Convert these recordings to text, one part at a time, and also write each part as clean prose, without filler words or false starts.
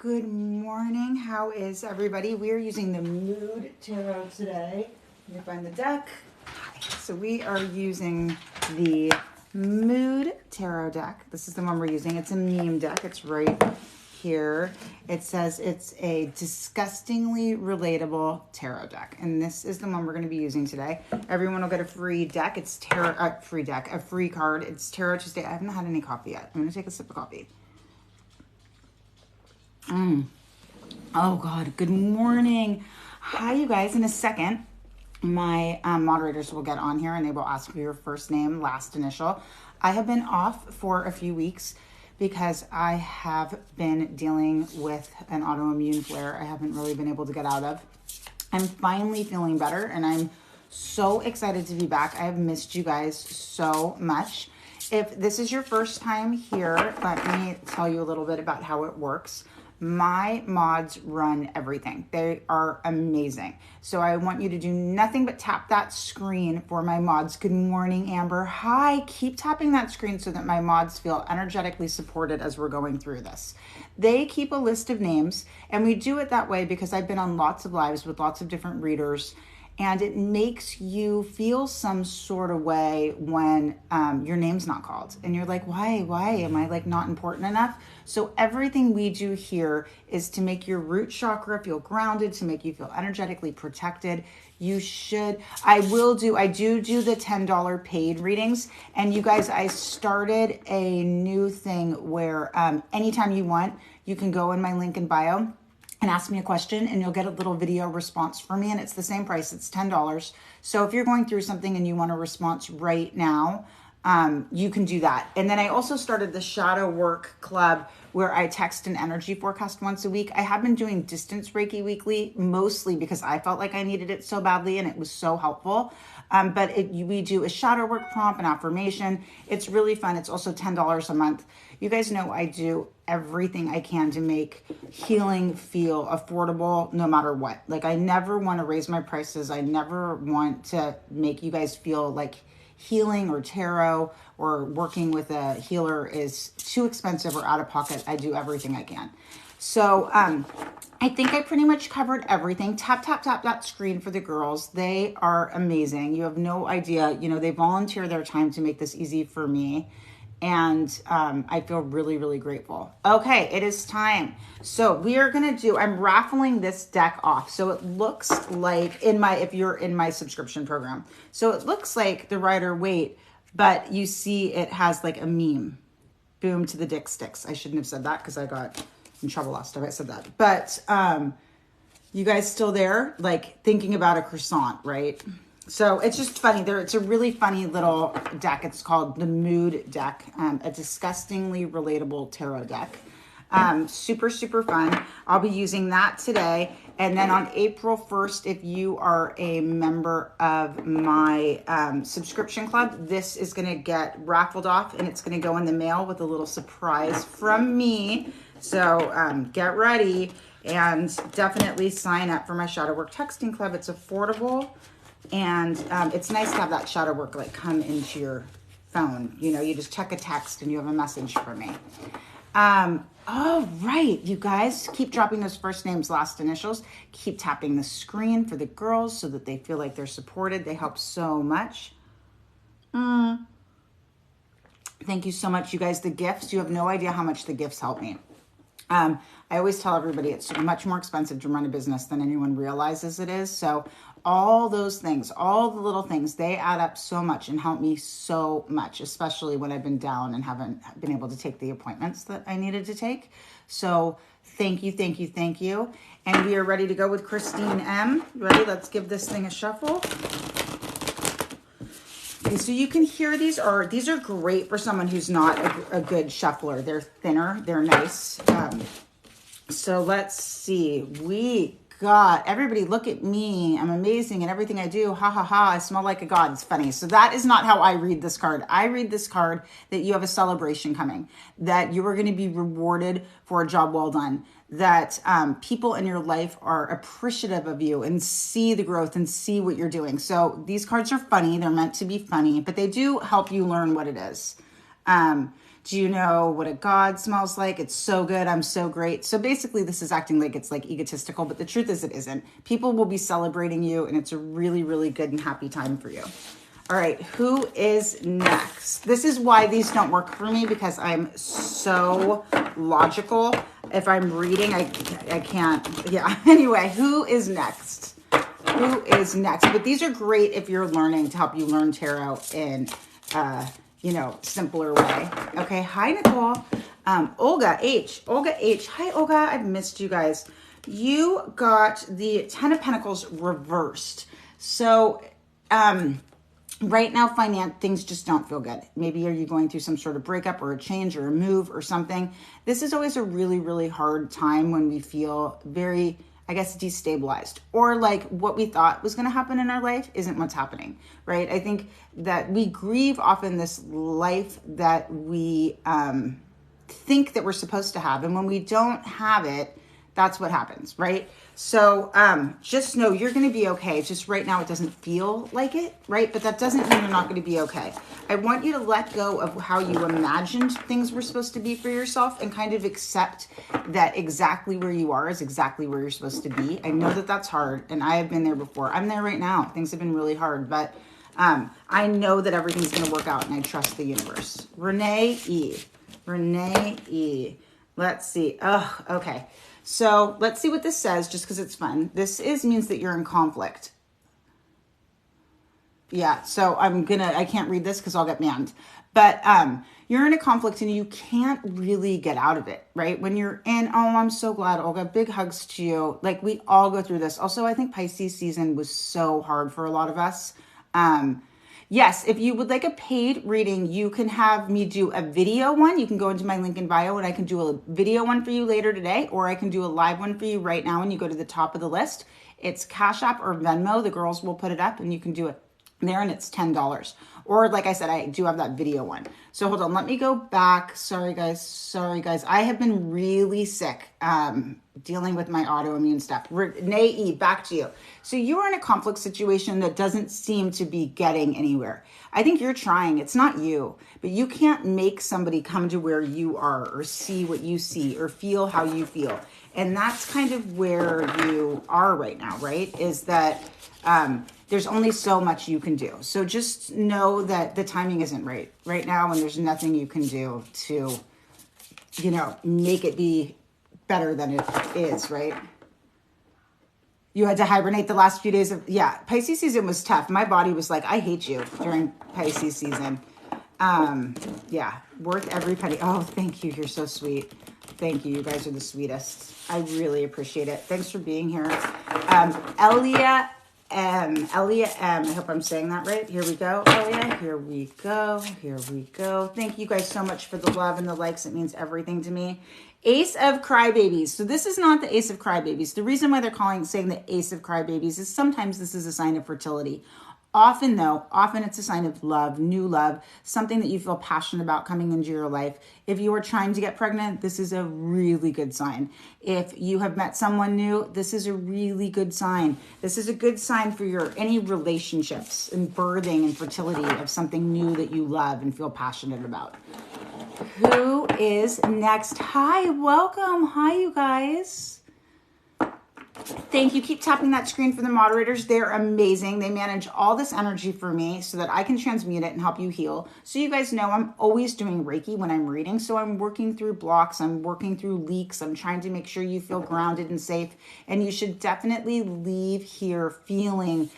Good morning. How is everybody? We are using the Mood Tarot today. Let me find the deck. So we are using the Mood Tarot deck. This is the one we're using. It's a meme deck. It's right here. It says it's a disgustingly relatable tarot deck. And this is the one we're going to be using today. Everyone will get a free deck. It's tarot, a free card. It's Tarot Tuesday. I haven't had any coffee yet. I'm going to take a sip of coffee. Oh God, good morning. Hi, you guys. In a second, my moderators will get on here and they will ask for your first name, last initial. I have been off for a few weeks because I have been dealing with an autoimmune flare I haven't really been able to get out of. I'm finally feeling better and I'm so excited to be back. I have missed you guys so much. If this is your first time here, let me tell you a little bit about how it works. My mods run everything. They are amazing. So I want you to do nothing but tap that screen for my mods. Good morning, Amber. Hi. Keep tapping that screen so that my mods feel energetically supported as we're going through this. They keep a list of names, and we do it that way because I've been on lots of lives with lots of different readers, and it makes you feel some sort of way when your name's not called. And you're like, why am I like not important enough? So everything we do here is to make your root chakra feel grounded, to make you feel energetically protected. I do the $10 paid readings. And you guys, I started a new thing where anytime you want, you can go in my link in bio and ask me a question and you'll get a little video response from me, and it's the same price. It's $10. So if you're going through something and you want a response right now, you can do that. And then I also started the Shadow Work Club where I text an energy forecast once a week. I have been doing distance Reiki weekly, mostly because I felt like I needed it so badly and it was so helpful. We do a shadow work prompt, an affirmation. It's really fun. It's also $10 a month. You guys know I do everything I can to make healing feel affordable no matter what. Like, I never want to raise my prices. I never want to make you guys feel like healing or tarot or working with a healer is too expensive or out of pocket. I do everything I can. So I think I pretty much covered everything. Tap that screen for the girls. They are amazing. You have no idea. You know, they volunteer their time to make this easy for me. And I feel really, really grateful. Okay, it is time. So we are going to I'm raffling this deck off. So it looks like if you're in my subscription program. So it looks like the Rider-Waite, but you see it has like a meme. Boom to the dick sticks. I shouldn't have said that because I got in trouble last time I said that. But you guys still there? Like thinking about a croissant, right? So it's just funny. It's a really funny little deck. It's called the Mood deck, a disgustingly relatable tarot deck. Super, super fun. I'll be using that today. And then on April 1st, if you are a member of my subscription club, this is going to get raffled off and it's going to go in the mail with a little surprise from me. So get ready and definitely sign up for my Shadow Work Texting Club. It's affordable. And it's nice to have that shadow work like come into your phone. You know, you just check a text and you have a message for me. All right, you guys, keep dropping those first names, last initials. Keep tapping the screen for the girls so that they feel like they're supported. They help so much. Thank you so much, you guys. The gifts, you have no idea how much the gifts help me. I always tell everybody it's much more expensive to run a business than anyone realizes it is. So all those things, all the little things, they add up so much and help me so much, especially when I've been down and haven't been able to take the appointments that I needed to take. So thank you, thank you, thank you. And we are ready to go with Christine M. Ready? Let's give this thing a shuffle. Okay, so you can hear these are great for someone who's not a good shuffler. They're thinner, they're nice. So let's see. We got everybody. Look at me. I'm amazing in everything I do. Ha ha ha. I smell like a god. It's funny. So that is not how I read this card. I read this card that you have a celebration coming, that you are going to be rewarded for a job well done, that people in your life are appreciative of you and see the growth and see what you're doing. So these cards are funny. They're meant to be funny, but they do help you learn what it is. Do you know what a God smells like? It's so good. I'm so great. So basically this is acting like it's like egotistical, but the truth is it isn't. People will be celebrating you, and it's a really, really good and happy time for you. All right, who is next? This is why these don't work for me, because I'm so logical. If I'm reading, I can't. Yeah, anyway, who is next? Who is next? But these are great if you're learning, to help you learn tarot in, simpler way. Okay, hi, Nicole. Olga H. Olga H. Hi, Olga. I've missed you guys. You got the Ten of Pentacles reversed. So, right now, things just don't feel good. Maybe are you going through some sort of breakup or a change or a move or something? This is always a really, really hard time when we feel very, I guess, destabilized, or like what we thought was going to happen in our life isn't what's happening, right? I think that we grieve often this life that we think that we're supposed to have. And when we don't have it, that's what happens, right? So just know you're going to be okay. Just right now it doesn't feel like it, right? But that doesn't mean you're not going to be okay. I want you to let go of how you imagined things were supposed to be for yourself, and kind of accept that exactly where you are is exactly where you're supposed to be. I know that that's hard, and I have been there before. I'm there right now. Things have been really hard, but I know that everything's going to work out, and I trust the universe. Renee E. Renee E. Let's see. Oh, okay. So let's see what this says, just because it's fun. This means that you're in conflict. Yeah, so I can't read this because I'll get banned. But you're in a conflict and you can't really get out of it, right? When you're in, oh, I'm so glad, Olga. Big hugs to you. Like, we all go through this. Also, I think Pisces season was so hard for a lot of us. Yes, if you would like a paid reading, you can have me do a video one. You can go into my link in bio and I can do a video one for you later today, or I can do a live one for you right now when you go to the top of the list. It's Cash App or Venmo. The girls will put it up and you can do it there, and it's $10. Or like I said, I do have that video one. So hold on, let me go back. Sorry guys. I have been really sick dealing with my autoimmune stuff. Renee E, back to you. So you are in a conflict situation that doesn't seem to be getting anywhere. I think you're trying. It's not you, but you can't make somebody come to where you are, or see what you see, or feel how you feel. And that's kind of where you are right now, right? Is that there's only so much you can do. So just know that the timing isn't right now, and there's nothing you can do to, make it be better than it is, right? You had to hibernate the last few days Pisces season was tough. My body was like, I hate you during Pisces season. Worth every penny. Oh, thank you. You're so sweet. Thank you. You guys are the sweetest. I really appreciate it. Thanks for being here. Elia M. I hope I'm saying that right. Here we go, Elia. Here we go. Thank you guys so much for the love and the likes. It means everything to me. Ace of Crybabies. So this is not the Ace of Crybabies. The reason why they're saying the Ace of Crybabies is sometimes this is a sign of fertility. Often it's a sign of love, new love, something that you feel passionate about coming into your life. If you are trying to get pregnant, this is a really good sign. If you have met someone new, this is a really good sign. This is a good sign for any relationships and birthing and fertility of something new that you love and feel passionate about. Who is next? Hi, welcome. Hi, you guys. Thank you. Keep tapping that screen for the moderators. They're amazing. They manage all this energy for me so that I can transmute it and help you heal. So you guys know I'm always doing Reiki when I'm reading. So I'm working through blocks. I'm working through leaks. I'm trying to make sure you feel grounded and safe. And you should definitely leave here feeling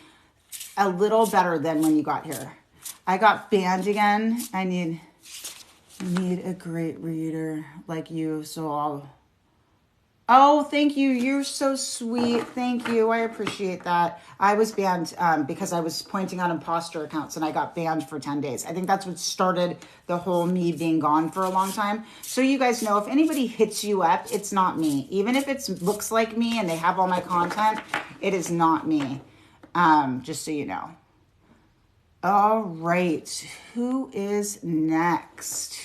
a little better than when you got here. I got banned again. I need a great reader like you. So Oh, thank you. You're so sweet. Thank you. I appreciate that. I was banned because I was pointing out imposter accounts, and I got banned for 10 days. I think that's what started the whole me being gone for a long time. So you guys know, if anybody hits you up, it's not me. Even if it looks like me and they have all my content, it is not me. Just so you know. All right. Who is next?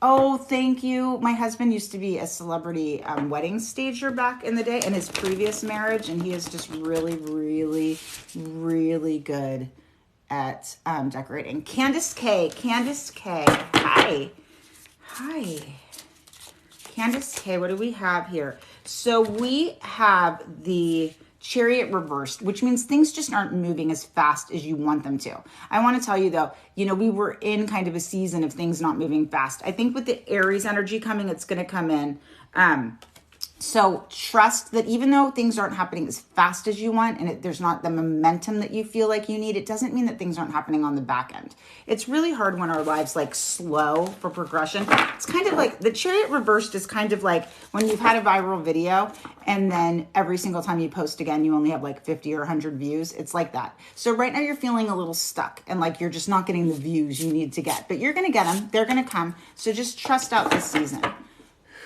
Oh, thank you. My husband used to be a celebrity wedding stager back in the day in his previous marriage, and he is just really, really, really good at decorating. Candace K. Hi. Candace K, what do we have here? So we have the Chariot reversed, which means things just aren't moving as fast as you want them to. I want to tell you though, we were in kind of a season of things not moving fast. I think with the Aries energy coming, it's going to come in. So trust that even though things aren't happening as fast as you want and there's not the momentum that you feel like you need, it doesn't mean that things aren't happening on the back end. It's really hard when our lives like slow for progression. It's kind of like the Chariot reversed is kind of like when you've had a viral video and then every single time you post again, you only have like 50 or 100 views. It's like that. So right now you're feeling a little stuck and like you're just not getting the views you need to get, but you're going to get them. They're going to come. So just trust out this season.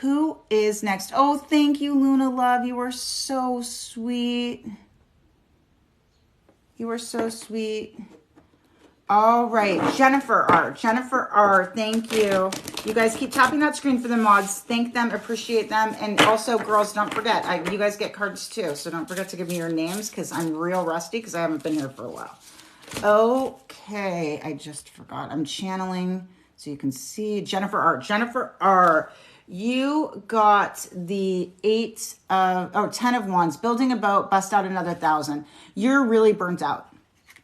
Who is next? Oh, thank you, Luna Love. You are so sweet. You are so sweet. All right, Jennifer R. Thank you. You guys keep tapping that screen for the mods. Thank them, appreciate them. And also, girls, don't forget, you guys get cards too. So don't forget to give me your names because I'm real rusty because I haven't been here for a while. Okay, I just forgot. I'm channeling so you can see. Jennifer R. You got the 10 of Wands, building a boat, bust out another 1,000. You're really burnt out,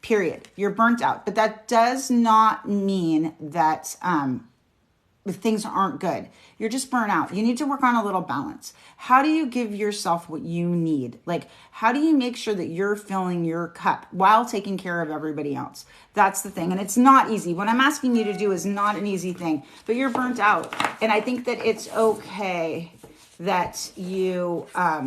period. You're burnt out, but that does not mean that things aren't good. You're just burnt out. You need to work on a little balance. How do you give yourself what you need? Like, how do you make sure that you're filling your cup while taking care of everybody else? That's the thing. And it's not easy. What I'm asking you to do is not an easy thing, but you're burnt out. And I think that it's okay that you, are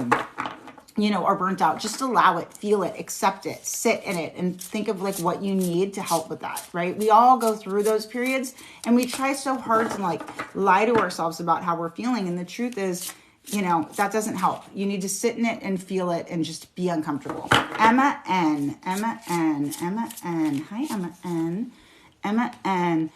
burnt out. Just allow it, feel it, accept it, sit in it, and think of like what you need to help with that, right? We all go through those periods and we try so hard to like lie to ourselves about how we're feeling. And the truth is, that doesn't help. You need to sit in it and feel it and just be uncomfortable. Emma N. Hi, Emma N.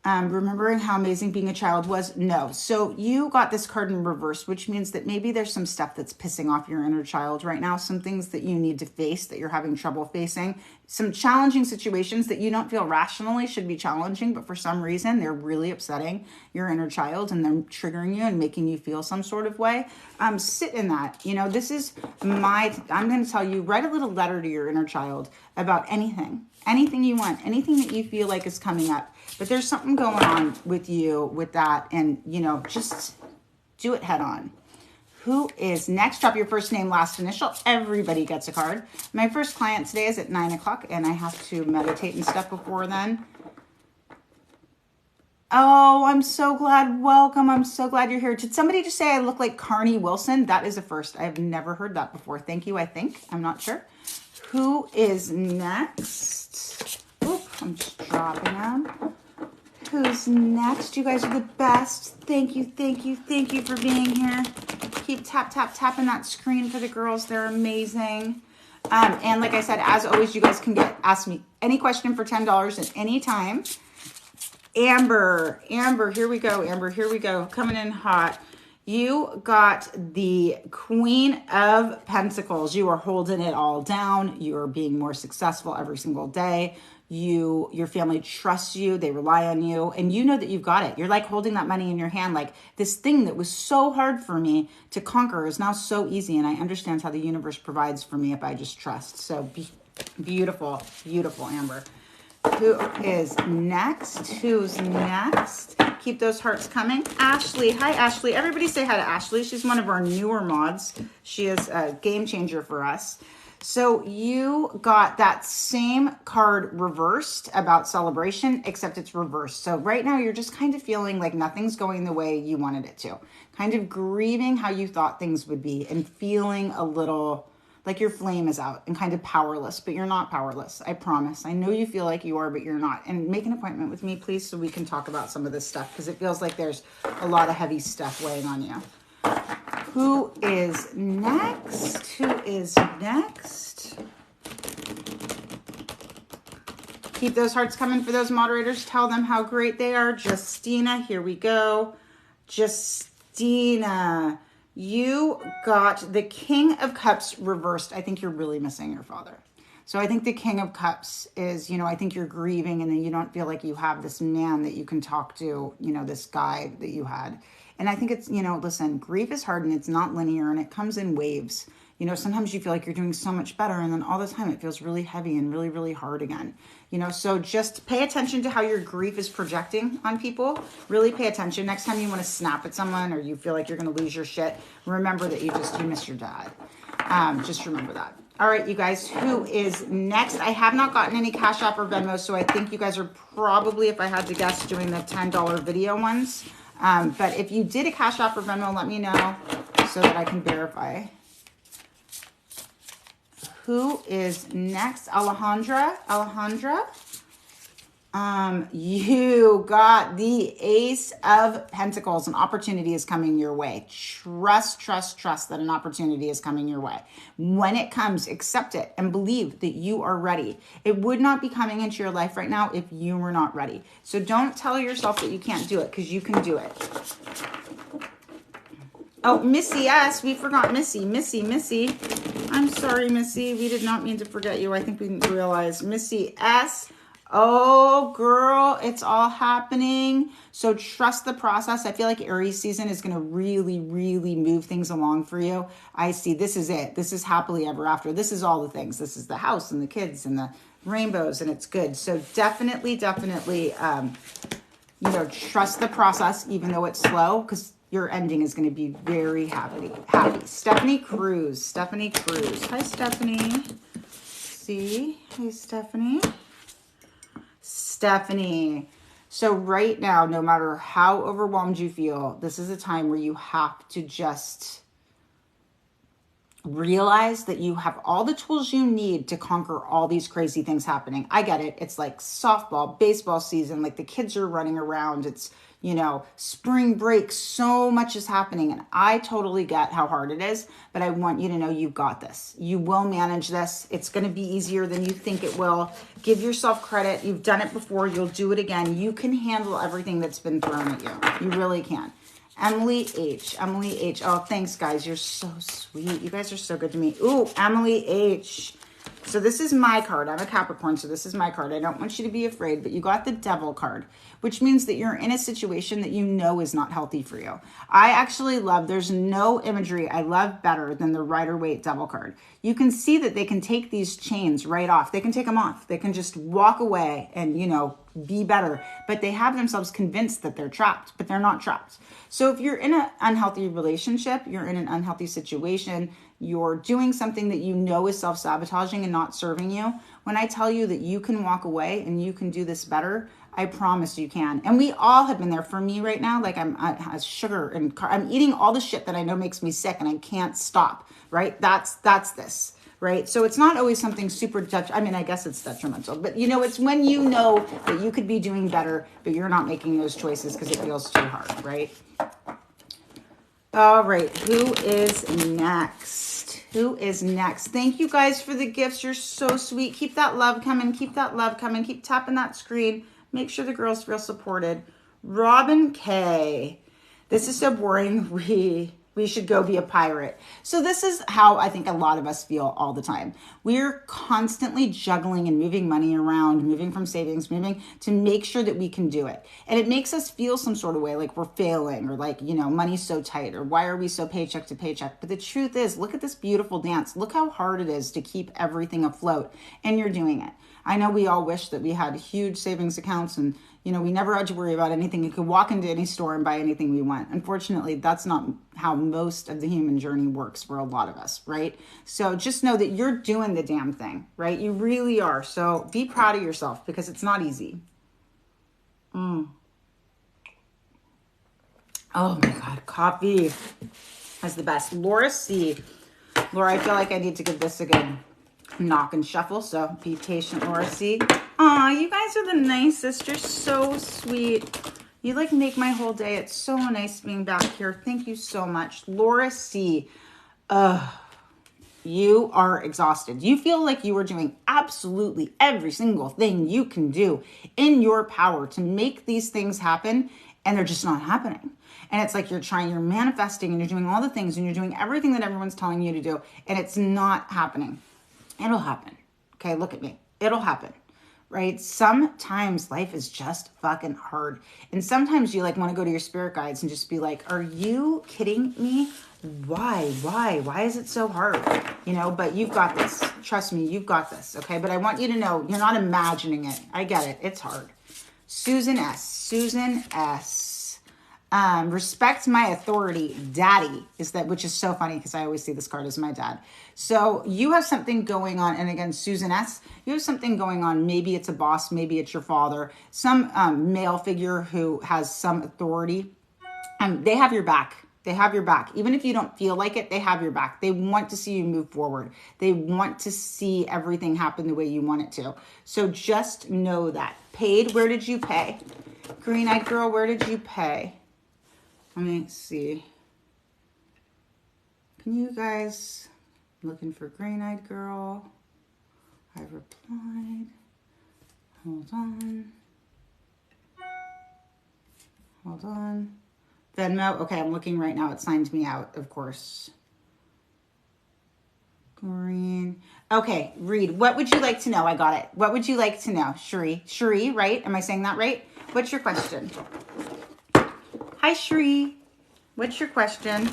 Remembering how amazing being a child was? No. So you got this card in reverse, which means that maybe there's some stuff that's pissing off your inner child right now, some things that you need to face that you're having trouble facing, some challenging situations that you don't feel rationally should be challenging, but for some reason they're really upsetting your inner child and they're triggering you and making you feel some sort of way. Sit in that. This is I'm going to tell you, write a little letter to your inner child about anything you want, anything that you feel like is coming up. But there's something going on with you with that. And, just do it head on. Who is next? Drop your first name, last initial. Everybody gets a card. My first client today is at 9 o'clock and I have to meditate and stuff before then. Oh, I'm so glad. Welcome. I'm so glad you're here. Did somebody just say I look like Carney Wilson? That is a first. I have never heard that before. Thank you, I think. I'm not sure. Who is next? Oop, I'm just dropping them. Who's next? You guys are the best. Thank you for being here. Keep tapping that screen for the girls. They're amazing. And like I said, as always, you guys can ask me any question for $10 at any time. Amber, here we go. Coming in hot. You got the Queen of Pentacles. You are holding it all down. You are being more successful every single day. Your family trusts you. They rely on you. And you know that you've got it. You're like holding that money in your hand. Like this thing that was so hard for me to conquer is now so easy. And I understand how the universe provides for me if I just trust. So beautiful, Amber. Who is next? Who's next? Keep those hearts coming. Ashley. Hi, Ashley. Everybody say hi to Ashley. She's one of our newer mods. She is a game changer for us. So you got that same card reversed about celebration, except it's reversed. So right now you're just kind of feeling like nothing's going the way you wanted it to. Kind of grieving how you thought things would be and feeling a little like your flame is out and kind of powerless, but you're not powerless. I promise. I know you feel like you are, but you're not. And make an appointment with me, please, so we can talk about some of this stuff because it feels like there's a lot of heavy stuff weighing on you. Who is next? Keep those hearts coming for those moderators. Tell them how great they are. Justina, here we go. Justina, you got the King of Cups reversed. I think you're really missing your father. So I think the King of Cups is, I think you're grieving and then you don't feel like you have this man that you can talk to, this guy that you had. And I think it's, listen, grief is hard and it's not linear and it comes in waves. Sometimes you feel like you're doing so much better and then all the time it feels really heavy and really, really hard again. So just pay attention to how your grief is projecting on people. Really pay attention. Next time you want to snap at someone or you feel like you're going to lose your shit, remember that you miss your dad. Just remember that. All right, you guys, who is next? I have not gotten any Cash App or Venmo, so I think you guys are probably, if I had to guess, doing the $10 video ones. But if you did a Cash App or Venmo, let me know so that I can verify. Who is next? Alejandra? You got the Ace of Pentacles. An opportunity is coming your way. Trust that an opportunity is coming your way. When it comes, accept it and believe that you are ready. It would not be coming into your life right now if you were not ready. So don't tell yourself that you can't do it because you can do it. Oh, Missy S. We forgot Missy. I'm sorry, Missy. We did not mean to forget you. I think we didn't realize. Missy S. Oh, girl, it's all happening. So trust the process. I feel like Aries season is going to really, really move things along for you. I see this is it. This is happily ever after. This is all the things. This is the house and the kids and the rainbows, and it's good. So definitely, trust the process, even though it's slow, because your ending is going to be very happy. Stephanie Cruz. Hi, Stephanie. See? Hey, Stephanie. So right now, no matter how overwhelmed you feel, this is a time where you have to just realize that you have all the tools you need to conquer all these crazy things happening. I get it. It's like softball, baseball season, like the kids are running around. It's, spring break, so much is happening. And I totally get how hard it is, but I want you to know you've got this. You will manage this. It's going to be easier than you think it will. Give yourself credit. You've done it before. You'll do it again. You can handle everything that's been thrown at you. You really can. Emily H. Oh, thanks, guys. You're so sweet. You guys are so good to me. Ooh, Emily H. So this is my card. I'm a Capricorn, so this is my card. I don't want you to be afraid, but you got the Devil card, which means that you're in a situation that you know is not healthy for you. I actually love, there's no imagery I love better than the Rider-Waite Devil card. You can see that they can take these chains right off. They can take them off. They can just walk away and, be better. But they have themselves convinced that they're trapped, but they're not trapped. So if you're in an unhealthy relationship, you're in an unhealthy situation, you're doing something that you know is self-sabotaging and not serving you, when I tell you that you can walk away and you can do this better, I promise you can. And we all have been there. For me right now, like I'm sugar and I'm eating all the shit that I know makes me sick and I can't stop, right? That's this, right? So it's not always something super, I guess it's detrimental, but it's when you know that you could be doing better, but you're not making those choices because it feels too hard, right? All right, who is next? Thank you guys for the gifts. You're so sweet. Keep that love coming. Keep tapping that screen. Make sure the girls feel supported. Robin K. This is so boring. We should go be a pirate. So this is how I think a lot of us feel all the time. We're constantly juggling and moving money around, moving from savings, moving to make sure that we can do it. And it makes us feel some sort of way, like we're failing or like, money's so tight or why are we so paycheck to paycheck? But the truth is, look at this beautiful dance. Look how hard it is to keep everything afloat, and you're doing it. I know we all wish that we had huge savings accounts and, we never had to worry about anything. You could walk into any store and buy anything we want. Unfortunately, that's not how most of the human journey works for a lot of us, right? So just know that you're doing the damn thing, right? You really are. So be proud of yourself because it's not easy. Oh my God, coffee is the best. Laura C. Laura, I feel like I need to give this a good knock and shuffle, so be patient, Laura C. Aw, you guys are the nicest. You're so sweet. You make my whole day. It's so nice being back here. Thank you so much. Laura C. You are exhausted. You feel like you are doing absolutely every single thing you can do in your power to make these things happen, and they're just not happening. And it's like you're manifesting and you're doing all the things and you're doing everything that everyone's telling you to do, and it's not happening. It'll happen. Okay, look at me. It'll happen, right? Sometimes life is just fucking hard. And sometimes you like want to go to your spirit guides and just be like, are you kidding me? Why is it so hard? You know, but you've got this. Trust me, you've got this. Okay. But I want you to know you're not imagining it. I get it. It's hard. Susan S. Respect my authority, daddy, which is so funny because I always see this card as my dad. So you have something going on. And again, Susan S., you have something going on. Maybe it's a boss, maybe it's your father, some male figure who has some authority. They have your back. They have your back. Even if you don't feel like it, they have your back. They want to see you move forward. They want to see everything happen the way you want it to. So just know that. Paid, where did you pay? Green-eyed girl, where did you pay? Let me see. Can you guys, looking for green-eyed girl? I replied. Hold on. Venmo. Okay, I'm looking right now. It signed me out, of course. Green. Okay, read. What would you like to know? I got it. What would you like to know? Sheree, right? Am I saying that right? What's your question? Hi, Sheree. What's your question?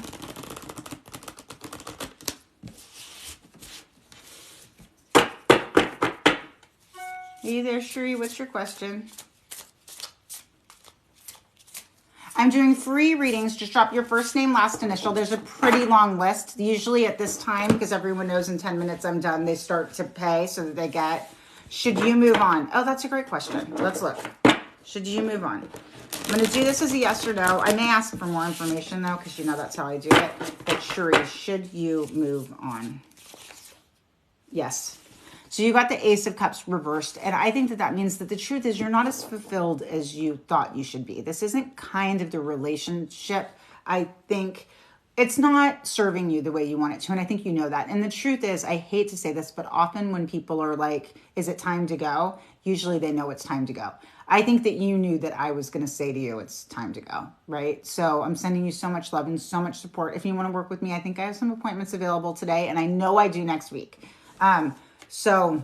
Are you there, Sheree? What's your question? I'm doing free readings. Just drop your first name, last initial. There's a pretty long list. Usually at this time, because everyone knows in 10 minutes I'm done, they start to pay so that they get, should you move on? Oh, that's a great question. Let's look. Should you move on? I'm going to do this as a yes or no. I may ask for more information, though, because you know that's how I do it. But Sheree, should you move on? Yes. So you got the Ace of Cups reversed. And I think that that means that the truth is you're not as fulfilled as you thought you should be. This isn't kind of the relationship. I think it's not serving you the way you want it to. And I think you know that. And the truth is, I hate to say this, but often when people are like, is it time to go? Usually they know it's time to go. I think that you knew that I was going to say to you, it's time to go, right? So I'm sending you so much love and so much support. If you want to work with me, I think I have some appointments available today. And I know I do next week. So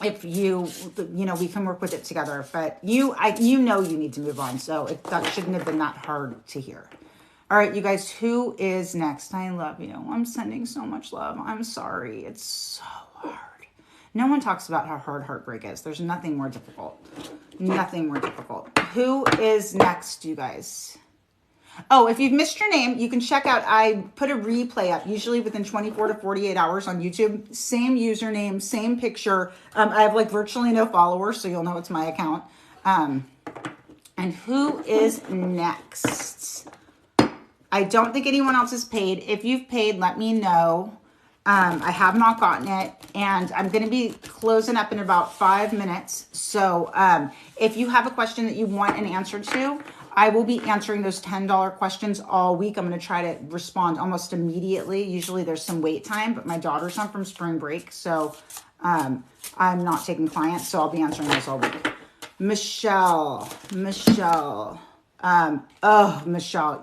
if you know, we can work with it together, but you know you need to move on. So that shouldn't have been that hard to hear. All right, you guys, who is next? I love you. I'm sending so much love. I'm sorry. It's so hard. No one talks about how hard heartbreak is. There's nothing more difficult. Nothing more difficult. Who is next, you guys? Oh, if you've missed your name, you can check out, I put a replay up, usually within 24 to 48 hours on YouTube. Same username, same picture. I have like virtually no followers, so you'll know it's my account. And who is next? I don't think anyone else has paid. If you've paid, let me know. I have not gotten it, and I'm going to be closing up in about 5 minutes. So if you have a question that you want an answer to, I will be answering those $10 questions all week. I'm going to try to respond almost immediately. Usually there's some wait time, but my daughter's home from spring break, so I'm not taking clients, so I'll be answering those all week. Michelle. Michelle,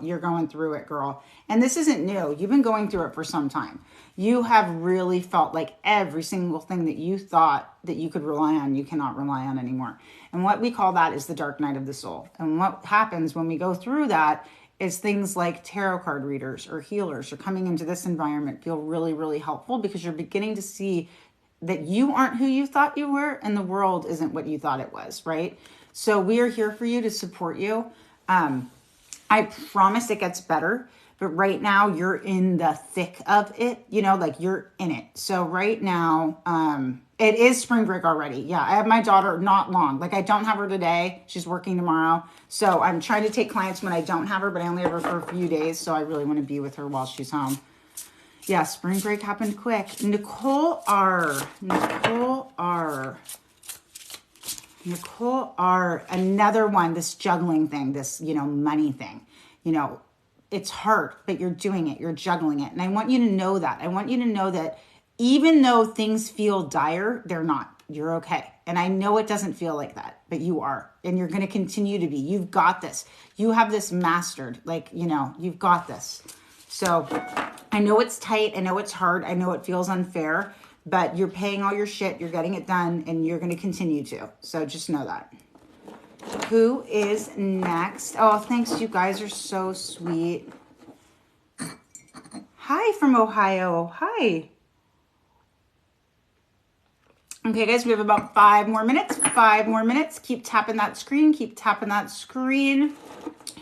you're going through it, girl. And this isn't new. You've been going through it for some time. You have really felt like every single thing that you thought that you could rely on, you cannot rely on anymore. And what we call that is the dark night of the soul. And what happens when we go through that is things like tarot card readers or healers or coming into this environment feel really, really helpful because you're beginning to see that you aren't who you thought you were and the world isn't what you thought it was, right? So we are here for you to support you. I promise it gets better. But right now you're in the thick of it, like you're in it. So right now, it is spring break already. Yeah, I have my daughter not long. Like I don't have her today. She's working tomorrow. So I'm trying to take clients when I don't have her, but I only have her for a few days. So I really want to be with her while she's home. Yeah, spring break happened quick. Nicole R, another one, this juggling thing, this, money thing, it's hard, but you're doing it. You're juggling it. And I want you to know that. I want you to know that even though things feel dire, they're not. You're okay. And I know it doesn't feel like that, but you are. And you're going to continue to be. You've got this. You have this mastered. You've got this. So I know it's tight. I know it's hard. I know it feels unfair. but you're paying all your shit, you're getting it done, and you're going to continue to. So just know that. Who is next? Oh, thanks. You guys are so sweet. Hi from Ohio. Hi. Okay, guys, we have about 5 more minutes. 5 more minutes. Keep tapping that screen. Keep tapping that screen.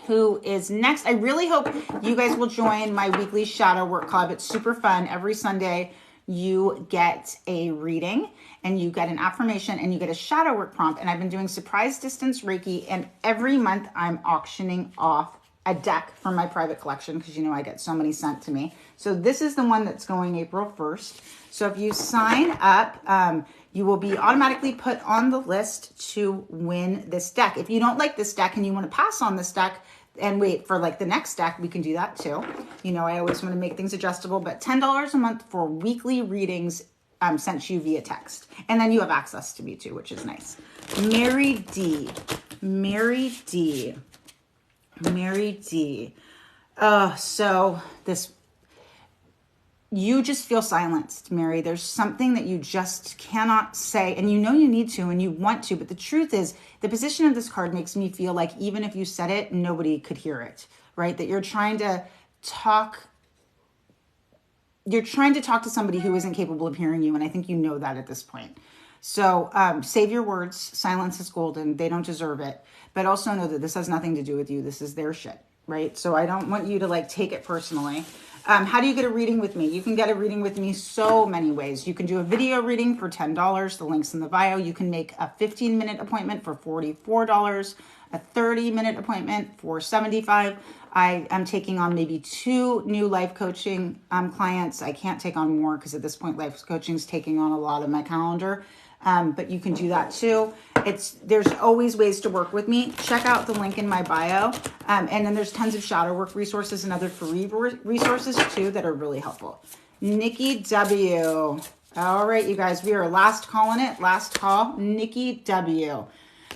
Who is next? I really hope you guys will join my weekly shadow work club. It's super fun. Every Sunday, you get a reading and you get an affirmation and you get a shadow work prompt. And I've been doing surprise distance Reiki, and every month I'm auctioning off a deck from my private collection because you know I get so many sent to me. So this is the one that's going April 1st. So if you sign up, you will be automatically put on the list to win this deck. If you don't like this deck and you want to pass on this deck and wait for like the next deck, we can do that too. You know, I always want to make things adjustable, but $10 a month for weekly readings sent to you via text. And then you have access to me too, which is nice. Mary D. Mary D. Mary D. So this, you just feel silenced, Mary. There's something that you just cannot say, and you know you need to and you want to, but the truth is the position of this card makes me feel like even if you said it, nobody could hear it, right? That you're trying to talk to somebody who isn't capable of hearing you, and I think you know that at this point. So save your words. Silence is golden. They don't deserve it. But also know that this has nothing to do with you. This is their shit, right? So I don't want you to like take it personally. How do you get a reading with me? You can get a reading with me so many ways. You can do a video reading for $10. The link's in the bio. You can make a 15-minute appointment for $44, a 30-minute appointment for $75. I am taking on maybe 2 new life coaching clients. I can't take on more because at this point, life coaching is taking on a lot of my calendar. But you can do that too. There's always ways to work with me. Check out the link in my bio. And then there's tons of shadow work resources and other free resources too that are really helpful. Nikki W. All right, you guys, we are last calling it. Last call. Nikki W.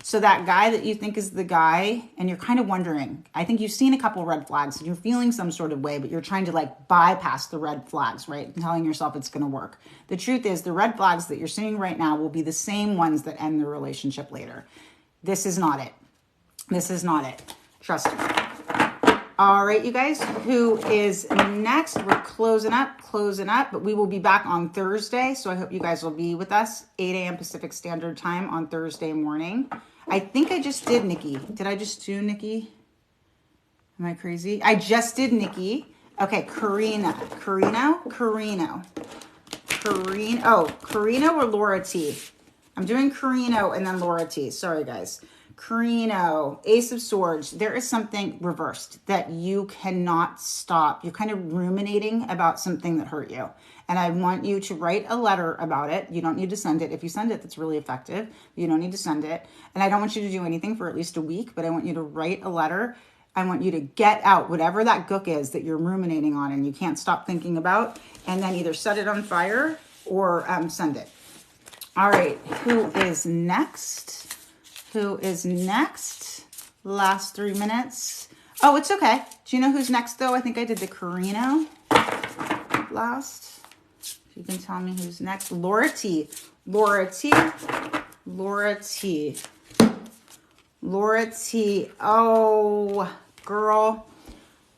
So that guy that you think is the guy, and you're kind of wondering, I think you've seen a couple red flags and you're feeling some sort of way, but you're trying to like bypass the red flags, right? And telling yourself it's going to work. The truth is the red flags that you're seeing right now will be the same ones that end the relationship later. This is not it. This is not it. Trust me. All right, you guys, who is next? We're closing up, but we will be back on Thursday. So I hope you guys will be with us, 8 a.m. Pacific Standard Time on Thursday morning. I think I just did Nikki. Did I just do Nikki? Am I crazy? I just did Nikki. Okay, Carino or Laura T. I'm doing Carino and then Laura T. Sorry, guys. Carino, Ace of Swords. There is something reversed that you cannot stop. You're kind of ruminating about something that hurt you. And I want you to write a letter about it. You don't need to send it. If you send it, that's really effective. You don't need to send it. And I don't want you to do anything for at least a week, but I want you to write a letter. I want you to get out whatever that gook is that you're ruminating on and you can't stop thinking about, and then either set it on fire or send it. All right, who is next? Who is next? Last 3 minutes. Oh, it's okay. Do you know who's next, though? I think I did the Carino last. You can tell me who's next. Laura T. Laura T. Laura T. Laura T. Oh, girl.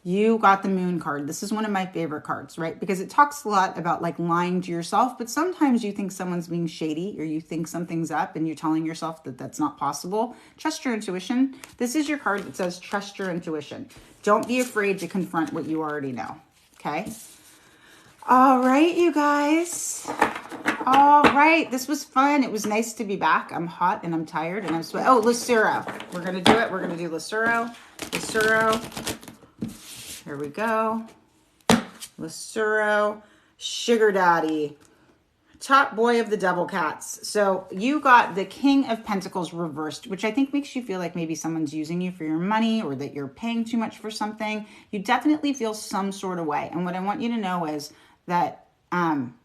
You got the Moon card. This is one of my favorite cards, right? Because it talks a lot about like lying to yourself, but sometimes you think someone's being shady or you think something's up and you're telling yourself that that's not possible. Trust your intuition. This is your card that says trust your intuition. Don't be afraid to confront what you already know, okay? All right, you guys. All right, this was fun. It was nice to be back. I'm hot and I'm tired and I'm sweating. Oh, Lucero. We're going to do it. We're going to do Lucero. Lucero. Here we go. Lucero, Sugar Daddy, top boy of the Devil Cats. So you got the King of Pentacles reversed, which I think makes you feel like maybe someone's using you for your money or that you're paying too much for something. You definitely feel some sort of way. And what I want you to know is that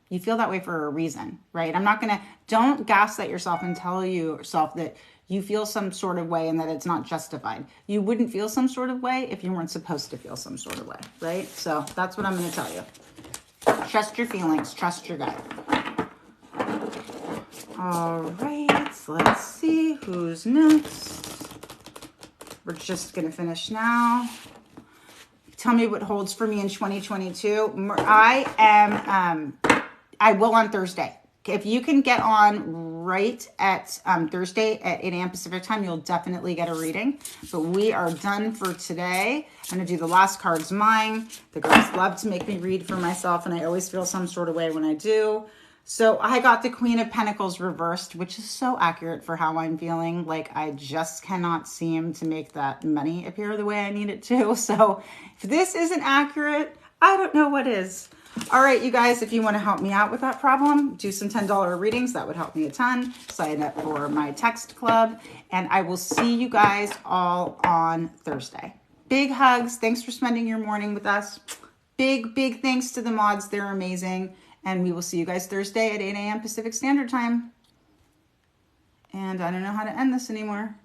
you feel that way for a reason, right? Don't gaslight yourself and tell yourself that you feel some sort of way and that it's not justified. You wouldn't feel some sort of way if you weren't supposed to feel some sort of way, right? So that's what I'm going to tell you. Trust your feelings. Trust your gut. All right, let's see who's next. We're just going to finish now. Tell me what holds for me in 2022. I will on Thursday. If you can get on right at Thursday at 8 a.m. Pacific time, you'll definitely get a reading. But we are done for today. I'm going to do the last cards mine. The girls love to make me read for myself, and I always feel some sort of way when I do. So I got the Queen of Pentacles reversed, which is so accurate for how I'm feeling. Like, I just cannot seem to make that money appear the way I need it to. So if this isn't accurate, I don't know what is. All right, you guys, if you want to help me out with that problem, do some $10 readings. That would help me a ton. Sign up for my text club, and I will see you guys all on Thursday. Big hugs. Thanks for spending your morning with us. Big, big thanks to the mods. They're amazing. And we will see you guys Thursday at 8 a.m. Pacific Standard Time. And I don't know how to end this anymore.